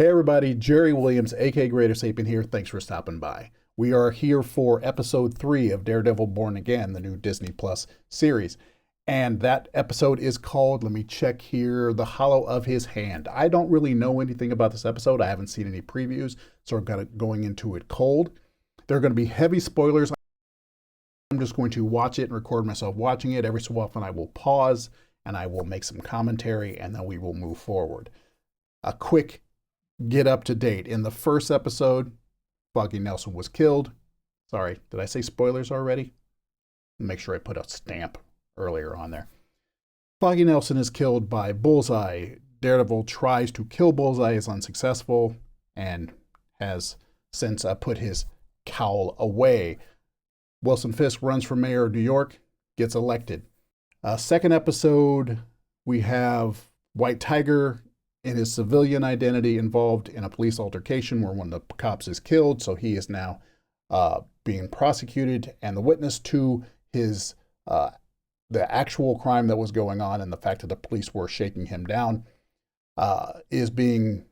Hey everybody, Jerry Williams, aka Greater Sapien here. Thanks for stopping by. We are here for episode 3 of Daredevil Born Again, the new Disney Plus series. And that episode is called, let me check here, The Hollow of His Hand. I don't really know anything about this episode. I haven't seen any previews, so I'm going into it cold. There are going to be heavy spoilers. I'm just going to watch it and record myself watching it. Every so often I will pause and I will make some commentary and then we will move forward. A quick get up to date. In the first episode, Foggy Nelson was killed. Sorry, did I say spoilers already? Make sure I put a stamp earlier on there. Foggy Nelson is killed by Bullseye. Daredevil tries to kill Bullseye, is unsuccessful, and has since put his cowl away. Wilson Fisk runs for mayor of New York, gets elected. Second episode, we have White Tiger in his civilian identity involved in a police altercation where one of the cops is killed, so he is now being prosecuted, and the witness to his the actual crime that was going on and the fact that the police were shaking him down is being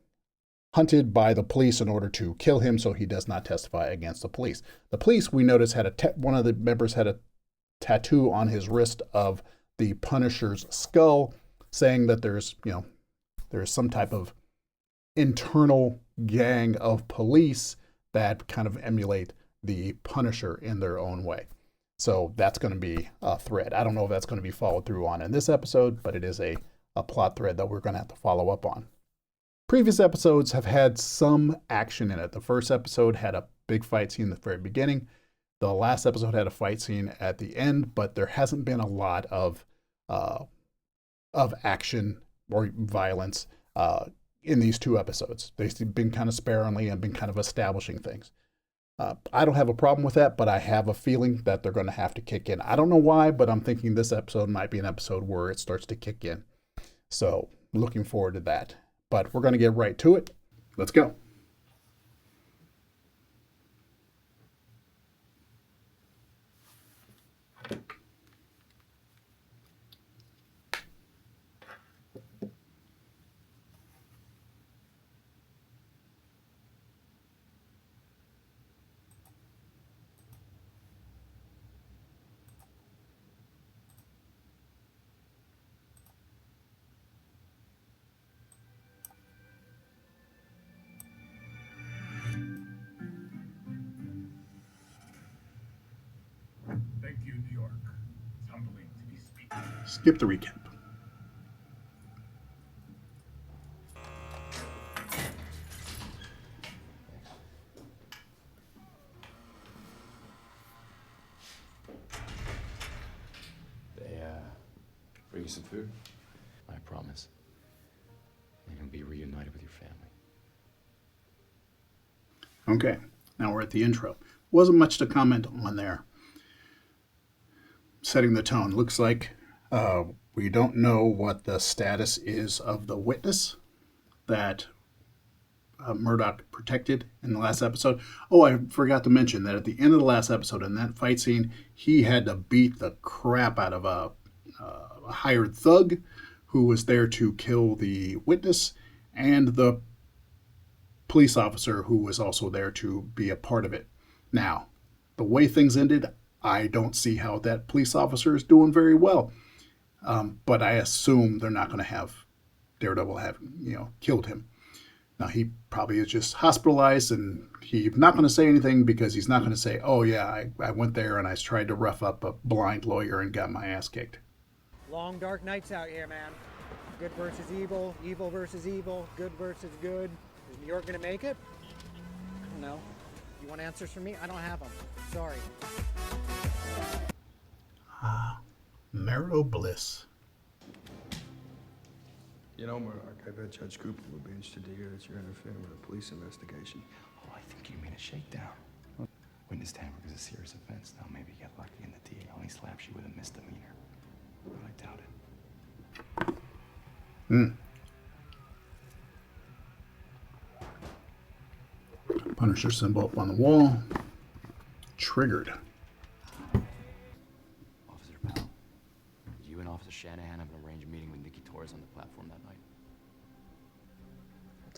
hunted by the police in order to kill him so he does not testify against the police. The police, we noticed, had one of the members had a tattoo on his wrist of the Punisher's skull, saying that there's some type of internal gang of police that kind of emulate the Punisher in their own way. So that's going to be a thread. I don't know if that's going to be followed through on in this episode, but it is a plot thread that we're going to have to follow up on. Previous episodes have had some action in it. The first episode had a big fight scene at the very beginning. The last episode had a fight scene at the end, but there hasn't been a lot of action or violence in these two episodes. They've been kind of sparingly and been kind of establishing things. I don't have a problem with that, but I have a feeling that they're going to have to kick in. I don't know why, but I'm thinking this episode might be an episode where it starts to kick in. So looking forward to that. But we're going to get right to it. Let's go. Thank you, New York. It's humbling to be speaking. Skip the recap. They bring you some food? I promise. You're gonna be reunited with your family. Okay, now we're at the intro. Wasn't much to comment on there. Setting the tone. Looks like we don't know what the status is of the witness that Murdock protected in the last episode. Oh, I forgot to mention that at the end of the last episode, in that fight scene, he had to beat the crap out of a hired thug who was there to kill the witness and the police officer who was also there to be a part of it. Now, the way things ended, I don't see how that police officer is doing very well. But I assume they're not going to have Daredevil have killed him. Now, he probably is just hospitalized, and he's not going to say anything because he's not going to say, oh, yeah, I went there and I tried to rough up a blind lawyer and got my ass kicked. Long dark nights out here, man. Good versus evil, evil versus evil, good versus good. Is New York gonna make it? I don't know. You want answers from me? I don't have them. Sorry. Marital bliss. You know, Murdock, I bet Judge Cooper would be interested to hear that you're interfering with a police investigation. Oh, I think you mean a shakedown. Witness tamper is a serious offense. Now maybe you get lucky and the DA only slaps you with a misdemeanor. But I doubt it. Punisher symbol up on the wall. Triggered. Officer Powell, you and Officer Shanahan have an arranged meeting with Nikki Torres on the platform that night.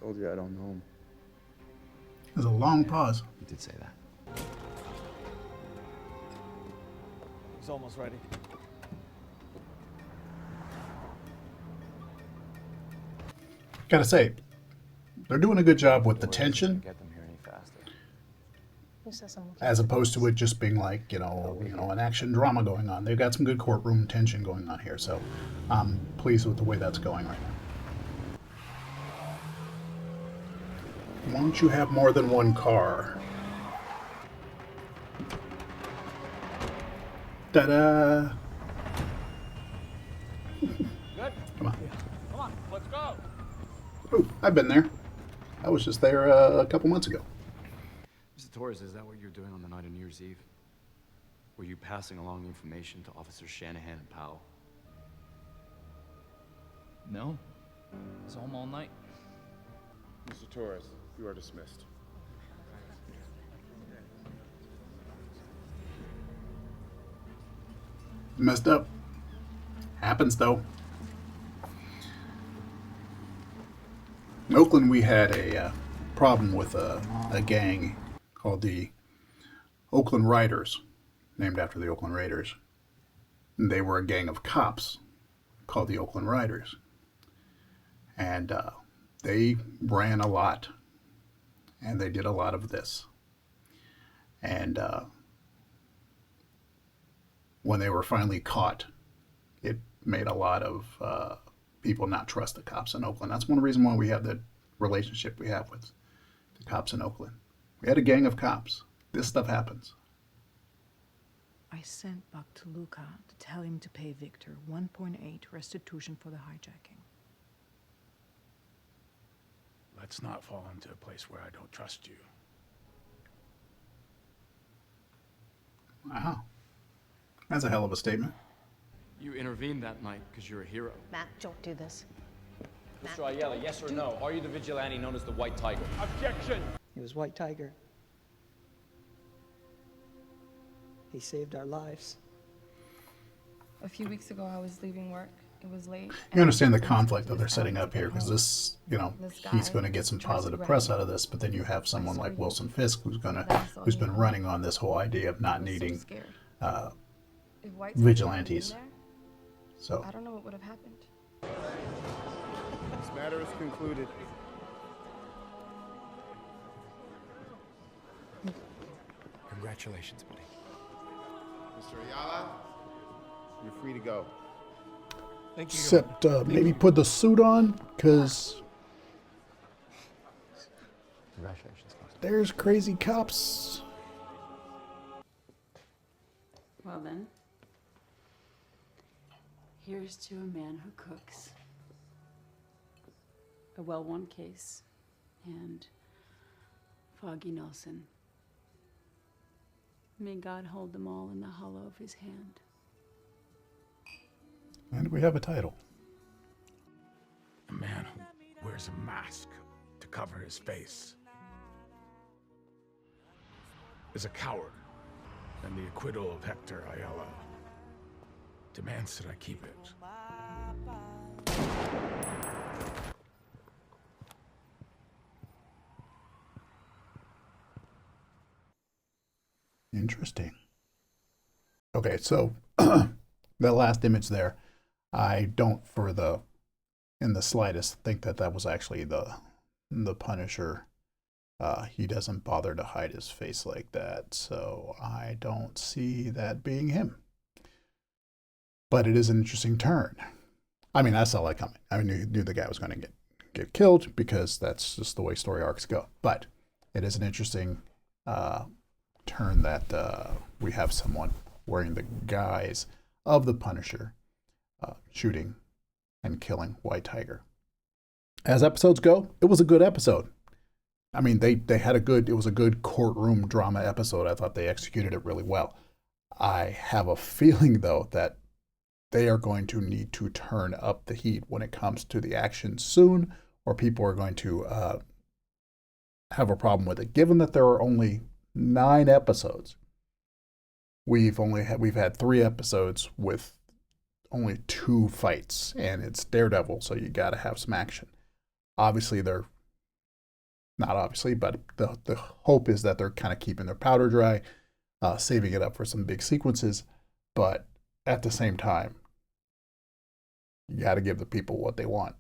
Told you I don't know him. There's a long pause. You did say that. He's almost ready. Gotta say, they're doing a good job with the tension, Get them here any faster. as opposed to it just being like, an action drama going on. They've got some good courtroom tension going on here, so I'm pleased with the way that's going right now. Why don't you have more than one car? Ta-da! Good? Come on. Come on, let's go. Ooh, I've been there. I was just there a couple months ago. Mr. Torres, is that what you're doing on the night of New Year's Eve? Were you passing along information to Officers Shanahan and Powell? No. I was home all night. Mr. Torres, you are dismissed. Messed up. Happens though. In Oakland, we had a problem with a gang called the Oakland Riders, named after the Oakland Raiders. And they were a gang of cops called the Oakland Riders. And they ran a lot. And they did a lot of this. And when they were finally caught, it made a lot of people not trust the cops in Oakland. That's one reason why we have the relationship we have with the cops in Oakland. We had a gang of cops. This stuff happens. I sent Buck to Luca to tell him to pay Victor 1.8 restitution for the hijacking. Let's not fall into a place where I don't trust you. Wow. That's a hell of a statement. You intervened that night because you're a hero. Matt, don't do this. Mr. Ayala, yes or no? Are you the vigilante known as the White Tiger? Objection! He was White Tiger. He saved our lives. A few weeks ago, I was leaving work. It was late. You understand the conflict that they're setting up here, because this, he's going to get some positive press out of this, but then you have someone like Wilson Fisk who's been running on this whole idea of not needing vigilantes. So I don't know what would have happened. This matter is concluded. Congratulations, buddy. Mr. Ayala, you're free to go. Thank you. except maybe put the suit on, because Congratulations, Constable. there's crazy cops. Well then, here's to a man who cooks. A well-won case, and Foggy Nelson. May God hold them all in the hollow of his hand. And we have a title. A man who wears a mask to cover his face is a coward, and the acquittal of Hector Ayala demands that I keep it. Interesting. Okay, so the last image there, I don't in the slightest think that was actually the Punisher. He doesn't bother to hide his face like that, so I don't see that being him. But it is an interesting turn. I mean, I saw that coming. I knew the guy was going to get killed, because that's just the way story arcs go. But it is an interesting turn that we have someone wearing the guise of the Punisher, shooting and killing White Tiger. As episodes go, it was a good episode. I mean, it was a good courtroom drama episode. I thought they executed it really well. I have a feeling, though, that they are going to need to turn up the heat when it comes to the action soon, or people are going to have a problem with it. Given that there are only 9 episodes, we've had 3 episodes with only 2 fights, and it's Daredevil, so you got to have some action. Obviously, they're not obviously, but the hope is that they're kind of keeping their powder dry, saving it up for some big sequences. But at the same time, you got to give the people what they want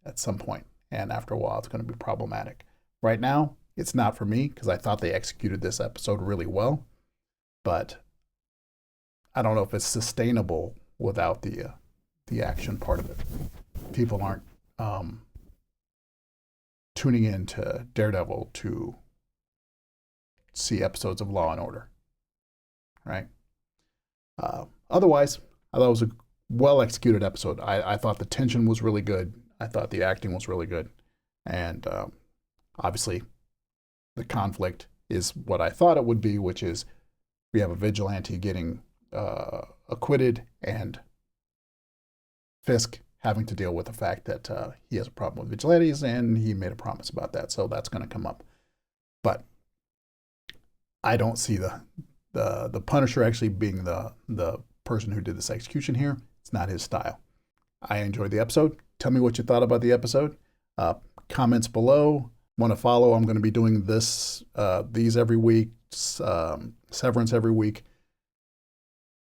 at some point. And after a while, it's going to be problematic. Right now, it's not for me because I thought they executed this episode really well. But I don't know if it's sustainable without the action part of it. People aren't tuning in to Daredevil to see episodes of Law and Order, right? Otherwise, I thought it was a well-executed episode. I thought the tension was really good. I thought the acting was really good. And obviously, the conflict is what I thought it would be, which is we have a vigilante getting acquitted and Fisk having to deal with the fact that he has a problem with vigilantes and he made a promise about that. So that's going to come up. But I don't see the Punisher actually being the person who did this execution here. It's not his style. I enjoyed the episode. Tell me what you thought about the episode. Comments below. Want to follow? I'm going to be doing these every week. Severance every week.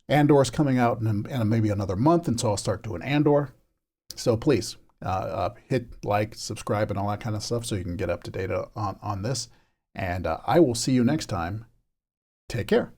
Andor's coming out in maybe another month, and so I'll start doing Andor. So please hit like, subscribe, and all that kind of stuff so you can get up to date on this. And I will see you next time. Take care.